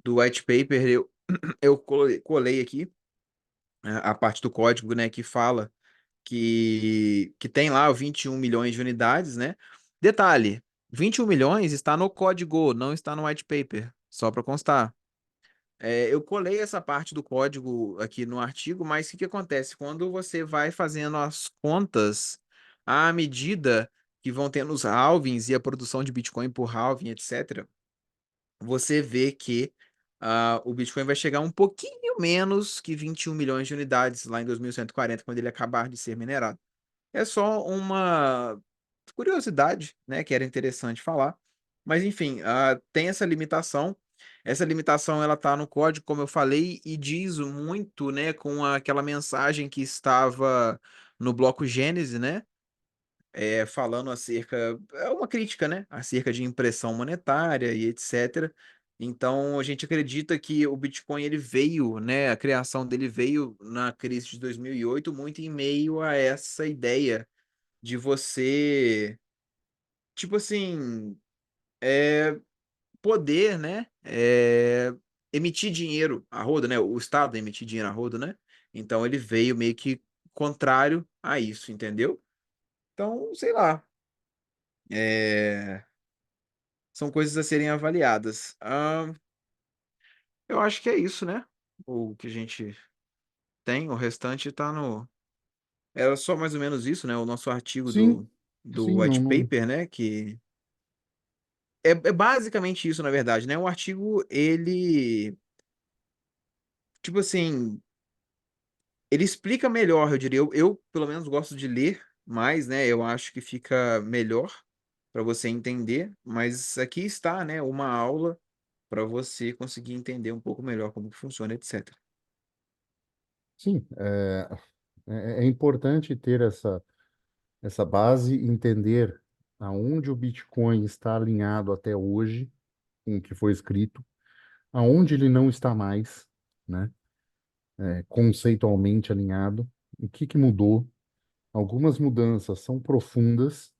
white paper, eu colei aqui a parte do código, né, que fala que tem lá o 21 milhões de unidades, né? Detalhe, 21 milhões está no código, não está no white paper, só para constar. Eu colei essa parte do código aqui no artigo, mas o que que acontece? Quando você vai fazendo as contas à medida que vão tendo os halvings e a produção de Bitcoin por halving, etc., você vê que o Bitcoin vai chegar um pouquinho menos que 21 milhões de unidades lá em 2140, quando ele acabar de ser minerado. É só uma curiosidade, né, que era interessante falar. Mas enfim, tem essa limitação. Essa limitação ela tá no código, como eu falei, e diz muito, né, com aquela mensagem que estava no bloco Gênese, né, falando acerca, é uma crítica, né, acerca de impressão monetária e etc. Então a gente acredita que o Bitcoin ele veio, né, a criação dele veio na crise de 2008 muito em meio a essa ideia de você, tipo assim, poder, né, emitir dinheiro a rodo, né, o Estado emitir dinheiro a rodo, né, então ele veio meio que contrário a isso, entendeu? Então, sei lá, é, são coisas a serem avaliadas. Eu acho que é isso, né, o que a gente tem, o restante tá no... Era só mais ou menos isso, né, o nosso artigo Sim, do sim, não, white não. paper, né, que é basicamente isso, na verdade, né? O artigo, ele, tipo assim, ele explica melhor, eu diria. Eu, pelo menos, gosto de ler mais, né? Eu acho que fica melhor para você entender. Mas aqui está, né? Uma aula para você conseguir entender um pouco melhor como que funciona, etc. Sim, é importante ter essa base, entender aonde o Bitcoin está alinhado até hoje com o que foi escrito, aonde ele não está mais, né? Conceitualmente alinhado, o que que mudou. Algumas mudanças são profundas,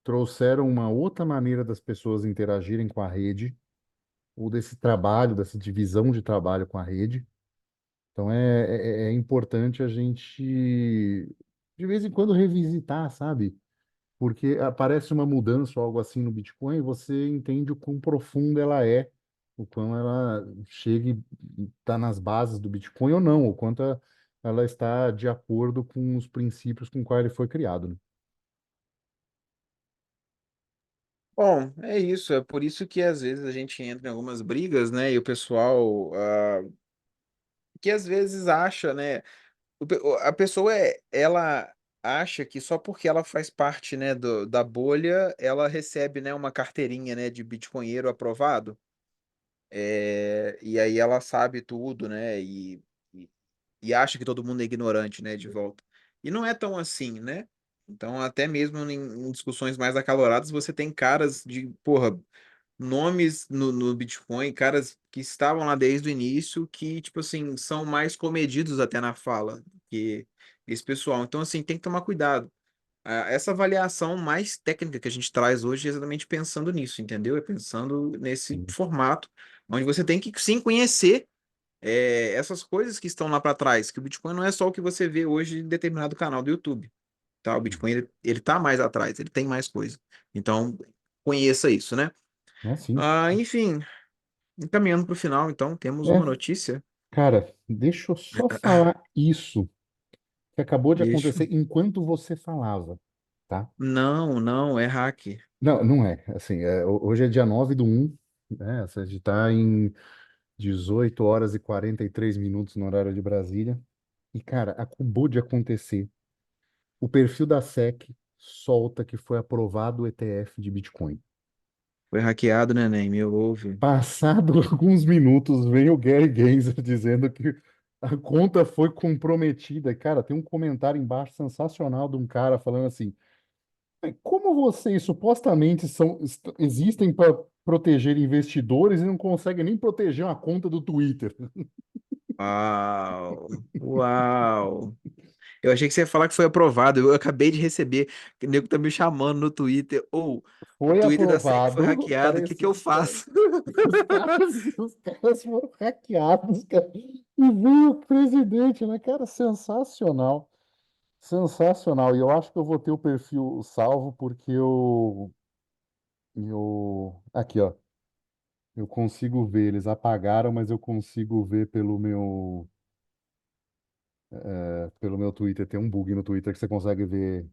trouxeram uma outra maneira das pessoas interagirem com a rede, ou desse trabalho, dessa divisão de trabalho com a rede. Então é importante a gente, de vez em quando, revisitar, sabe? Porque aparece uma mudança ou algo assim no Bitcoin, e você entende o quão profunda ela é, o quão ela chega e está nas bases do Bitcoin ou não, o quanto ela está de acordo com os princípios com quais ele foi criado, né? Bom, é isso. É por isso que às vezes a gente entra em algumas brigas, né? E o pessoal que às vezes acha, né? A pessoa ela acha que só porque ela faz parte, né, da bolha, ela recebe, né, uma carteirinha, né, de bitcoinheiro aprovado. E aí ela sabe tudo, né? E, e acha que todo mundo é ignorante, né? De volta. E não é tão assim, né? Então, até mesmo em discussões mais acaloradas, você tem caras de, porra, nomes no Bitcoin, caras que estavam lá desde o início, que, tipo assim, são mais comedidos até na fala que esse pessoal. Então, assim, tem que tomar cuidado. Essa avaliação mais técnica que a gente traz hoje é exatamente pensando nisso, entendeu? É pensando nesse Sim. formato, onde você tem que sim conhecer essas coisas que estão lá para trás, que o Bitcoin não é só o que você vê hoje em determinado canal do YouTube, tá? O Bitcoin, ele tá mais atrás, ele tem mais coisa. Então, conheça isso, né? É sim. Enfim, encaminhando para o final, então, temos uma É, notícia. cara, deixa eu só falar isso que acabou de Deixa. acontecer enquanto você falava, tá? Não, não, é hack. Não, não é. Assim, hoje é dia 9/1, né? A gente está em 18 horas e 43 minutos no horário de Brasília. E, cara, acabou de acontecer. O perfil da SEC solta que foi aprovado o ETF de Bitcoin. Foi hackeado, neném, me ouve. Passado alguns minutos, vem o Gary Gensler dizendo que a conta foi comprometida. Cara, tem um comentário embaixo sensacional de um cara falando assim: como vocês supostamente existem para proteger investidores e não conseguem nem proteger uma conta do Twitter? Uau, uau. Eu achei que você ia falar que foi aprovado. Eu acabei de receber. O nego tá me chamando no Twitter. Ou o Foi Twitter da SEC foi aprovado, hackeado. O que que parece. eu faço? Os caras foram hackeados, cara. E veio o presidente, né? Cara, sensacional. Sensacional. E eu acho que eu vou ter o perfil salvo porque aqui, ó. Eu consigo ver. Eles apagaram, mas eu consigo ver pelo meu Twitter. Tem um bug no Twitter que você consegue ver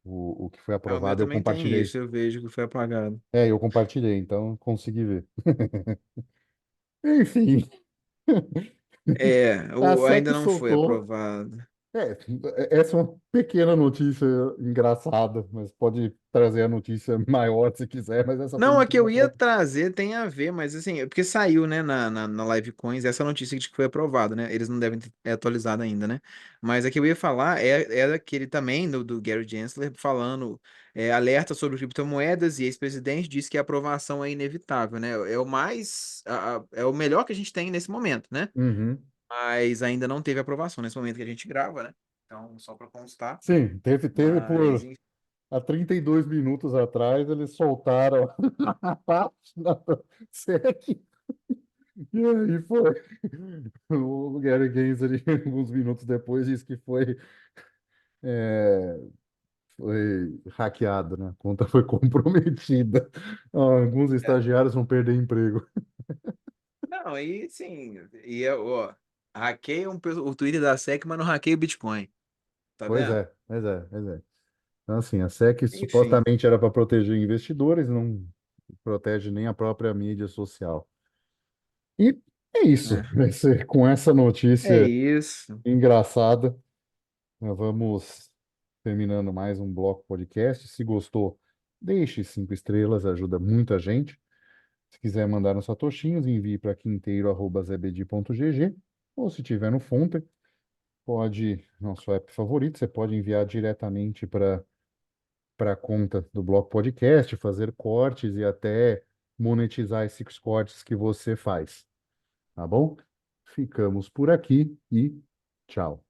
o que foi Ah, o meu aprovado. Eu também tem compartilhei. isso. Eu vejo que foi apagado. Eu compartilhei, então consegui ver. Enfim, a Ainda SEC não foi soltou. aprovado. É, essa é uma pequena notícia engraçada, mas pode trazer a notícia maior se quiser, mas essa foi Não, a muito que eu ia engraçada. trazer tem a ver, mas assim, é porque saiu, né, na Live Coins essa notícia de que foi aprovado, né? Eles não devem ter atualizado ainda, né? Mas a que eu ia falar é aquele também do Gary Gensler falando alerta sobre criptomoedas e ex-presidente diz que a aprovação é inevitável, né? É o mais, é o melhor que a gente tem nesse momento, né? Uhum. Mas ainda não teve aprovação nesse momento que a gente grava, né? Então, só para constar. Sim, teve Mas, há 32 minutos atrás, eles soltaram a página do SEC, e aí foi. O Gary Gensler, alguns minutos depois, disse que é, foi hackeado, né? A conta foi comprometida. Alguns estagiários vão perder emprego. não, aí sim, ó, hackeia o Twitter da SEC, mas não hackeia o Bitcoin, tá Pois vendo? é, pois é, pois é. Então, assim, a SEC Enfim, supostamente era para proteger investidores, não protege nem a própria mídia social. E é isso. é, Com essa é notícia isso. engraçada, nós vamos terminando mais um Bloco Podcast. Se gostou, deixe 5 estrelas, ajuda muita gente. Se quiser mandar nos satoshinhos, envie para quinteiro@zebedi.gg, ou se tiver no Fonte, pode, nosso app favorito, você pode enviar diretamente para a conta do Bloco Podcast, fazer cortes e até monetizar esses cortes que você faz, tá bom? Ficamos por aqui e tchau.